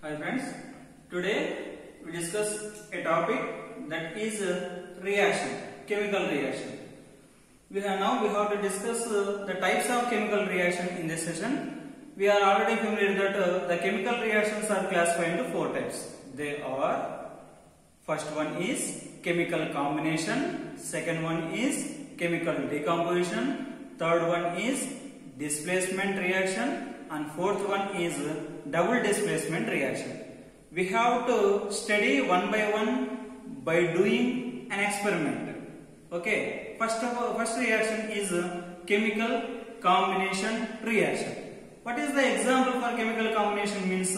Hi friends, today we discuss a topic that is reaction, chemical reaction. We have to discuss the types of chemical reaction in this session. We are already familiar that the chemical reactions are classified into four types. They are, first one is chemical combination, second one is chemical decomposition, third one is displacement reaction, and fourth one is double displacement reaction. We have to study one by one by doing an experiment. Okay, first reaction is chemical combination reaction. What is the example for chemical combination? Means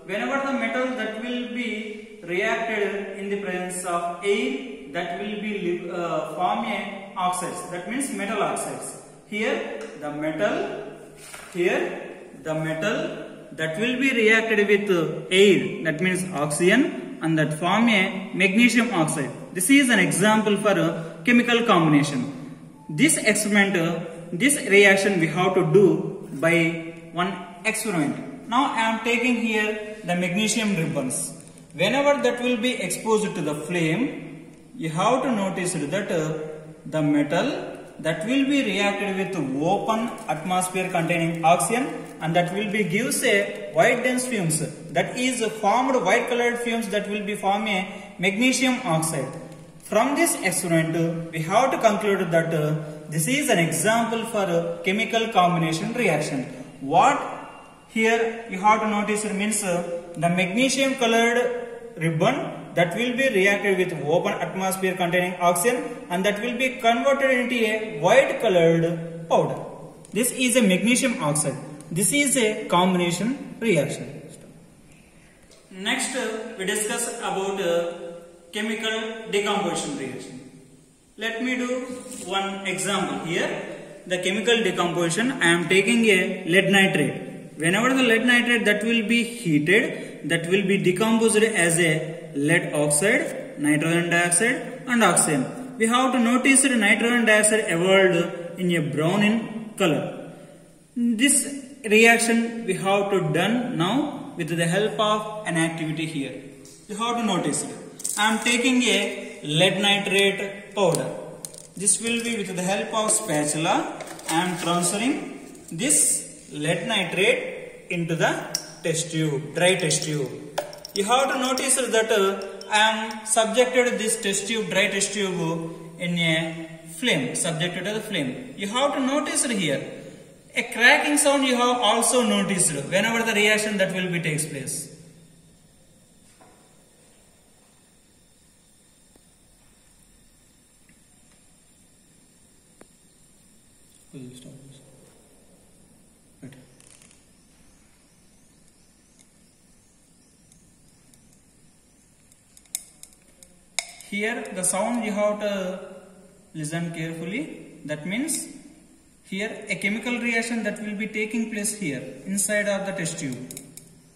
whenever the metal that will be reacted in the presence of air, that will be form a oxides. That means metal oxides. Here the metal that will be reacted with air, that means oxygen, and that form a magnesium oxide. This is an example for a chemical combination. This reaction we have to do by one experiment. Now I am taking here the magnesium ribbons. Whenever that will be exposed to the flame, you have to notice that the metal that will be reacted with open atmosphere containing oxygen, and that will be gives a white dense fumes, that is formed white colored fumes that will be form a magnesium oxide. From this experiment we have to conclude that this is an example for a chemical combination reaction. What here you have to notice means the magnesium colored ribbon that will be reacted with open atmosphere containing oxygen, and that will be converted into a white colored powder. This is a magnesium oxide. This is a combination reaction. Next we discuss about chemical decomposition reaction. Let me do one example here. The chemical decomposition, I am taking a lead nitrate. Whenever the lead nitrate that will be heated, that will be decomposed as a lead oxide, nitrogen dioxide and oxygen. We have to notice that nitrogen dioxide evolved in a brown in color. This reaction we have to done now with the help of an activity here. You have to notice it. I am taking a lead nitrate powder. This will be with the help of spatula. I am transferring this lead nitrate into the test tube, dry test tube. You have to notice that I am subjected this test tube, dry test tube in a flame, subjected to the flame. You have to notice here a cracking sound. You have also noticed whenever the reaction that will be takes place. Here the sound you have to listen carefully. That means here a chemical reaction that will be taking place here inside of the test tube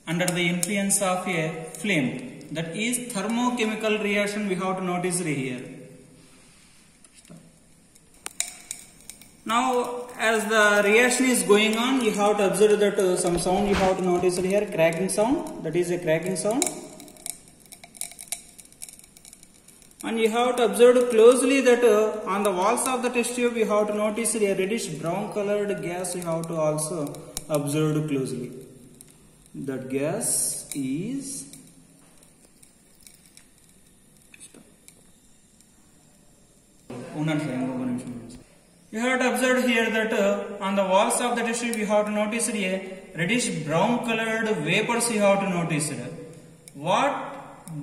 under the influence of a flame. That is thermochemical reaction we have to notice here. Now as the reaction is going on, you have to observe that some sound you have to notice here, cracking sound. That is a cracking sound. And you have to observe closely that on the walls of the test tube you have to notice a reddish brown colored gas. You have to also observe closely. That gas is you have to observe here that on the walls of the test tube you have to notice a reddish brown colored vapors. You have to notice it. What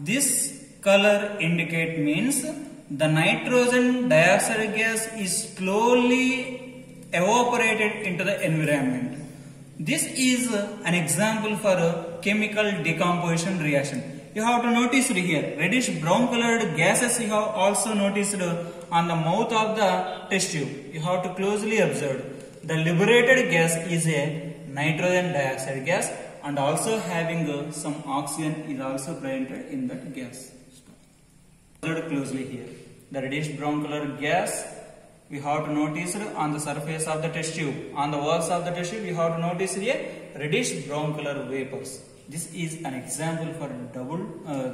this color indicate means the nitrogen dioxide gas is slowly evaporated into the environment. This is an example for a chemical decomposition reaction. You have to notice here reddish brown colored gases. You have also noticed on the mouth of the test tube. You have to closely observe. The liberated gas is a nitrogen dioxide gas, and also having some oxygen is also present in that gas. Closely here, the reddish brown colored gas we have to notice on the surface of the test tube. On the walls of the test tube, you have to notice here reddish brown color vapors. This is an example for double,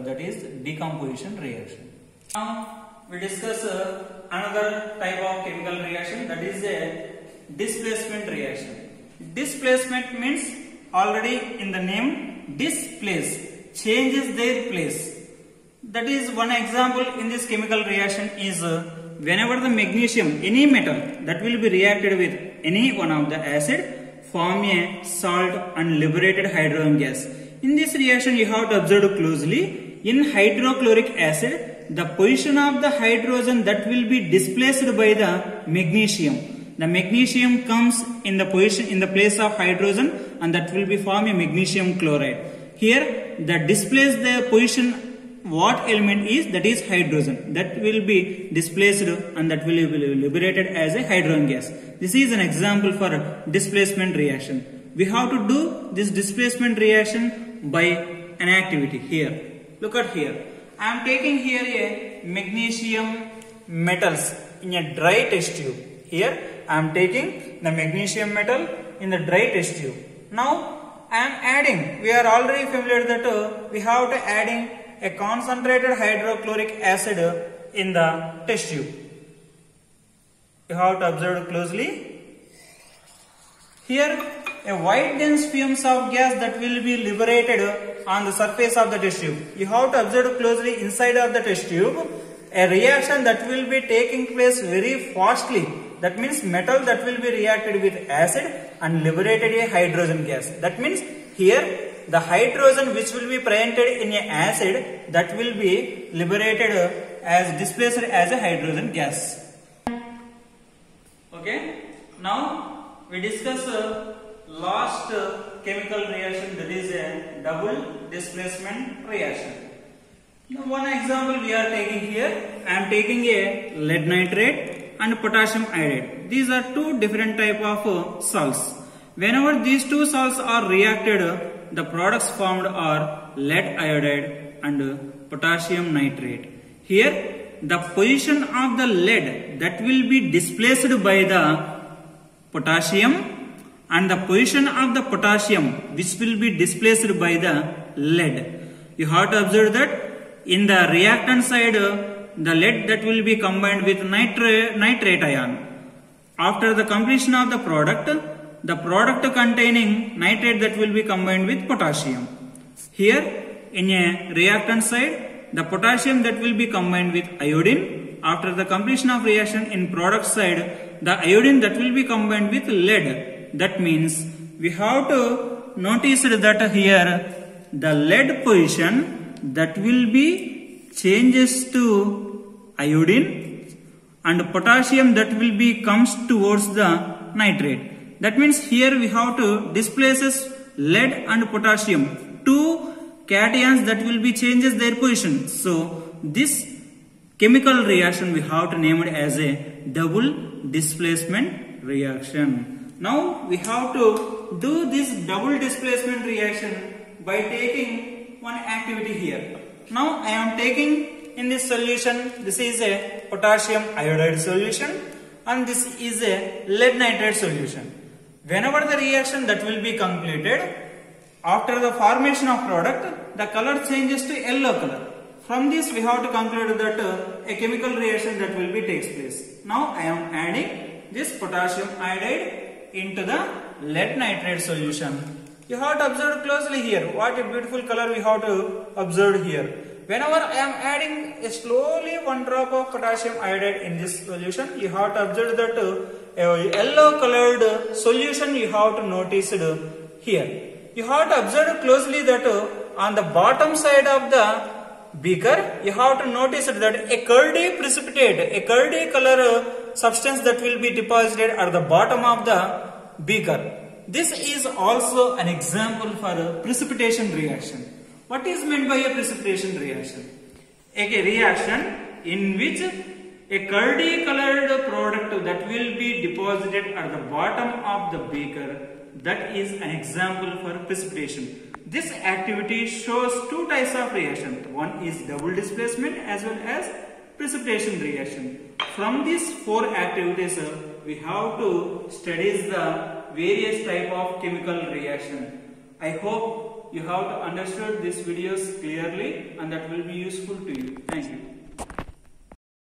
that is decomposition reaction. Now we discuss another type of chemical reaction, that is a displacement reaction. Displacement means already in the name, displace, changes their place. That is one example in this chemical reaction is whenever the magnesium, any metal that will be reacted with any one of the acid, form a salt and liberated hydrogen gas. In this reaction you have to observe closely. In hydrochloric acid, the position of the hydrogen that will be displaced by the magnesium. The magnesium comes in the position in the place of hydrogen, and that will be form a magnesium chloride. Here the displace the position, what element is, that is hydrogen, that will be displaced and that will be liberated as a hydrogen gas. This is an example for a displacement reaction. We have to do this displacement reaction by an activity. Here, look at here. I am taking here a magnesium metals in a dry test tube. Here I am taking the magnesium metal in the dry test tube. Now I am adding, we are already familiar that we have to adding a concentrated hydrochloric acid in the test tube. You have to observe closely. Here a white dense fumes of gas that will be liberated on the surface of the test tube. You have to observe closely inside of the test tube. A reaction that will be taking place very fastly. That means metal that will be reacted with acid and liberated a hydrogen gas. That means here the hydrogen which will be presented in a acid that will be liberated as displaced as a hydrogen gas. Okay. Now we discuss last chemical reaction, that is a double displacement reaction. Now one example we are taking here. I am taking a lead nitrate and potassium iodide. These are two different type of salts. Whenever these two salts are reacted, the products formed are lead iodide and potassium nitrate. Here the position of the lead that will be displaced by the potassium and the position of the potassium which will be displaced by the lead. You have to observe that in the reactant side the lead that will be combined with nitrate ion. After the completion of the product containing nitrate that will be combined with potassium. Here in a reactant side, the potassium that will be combined with iodine. After the completion of reaction in product side, the iodine that will be combined with lead. That means we have to notice that here the lead position that will be changes to iodine and potassium that will be comes towards the nitrate. That means here we have to displaces lead and potassium, two cations that will be changes their position. So this chemical reaction we have to name it as a double displacement reaction. Now we have to do this double displacement reaction by taking one activity here. Now I am taking in this solution, this is a potassium iodide solution and this is a lead nitrate solution. Whenever the reaction that will be completed, after the formation of product, the color changes to yellow color. From this we have to conclude that a chemical reaction that will be takes place. Now I am adding this potassium iodide into the lead nitrate solution. You have to observe closely here. What a beautiful color we have to observe here. Whenever I am adding slowly one drop of potassium iodide in this solution, you have to observe that a yellow colored solution you have to notice here. You have to observe closely that on the bottom side of the beaker, you have to notice that a curdy precipitate, a curdy color substance that will be deposited at the bottom of the beaker. This is also an example for a precipitation reaction. What is meant by a precipitation reaction? A reaction in which a curdy colored product that will be deposited at the bottom of the beaker, that is an example for precipitation. This activity shows two types of reaction. One is double displacement as well as precipitation reaction. From these four activities, we have to study the various type of chemical reaction. I hope you have to understood these videos clearly and that will be useful to you. Thank you.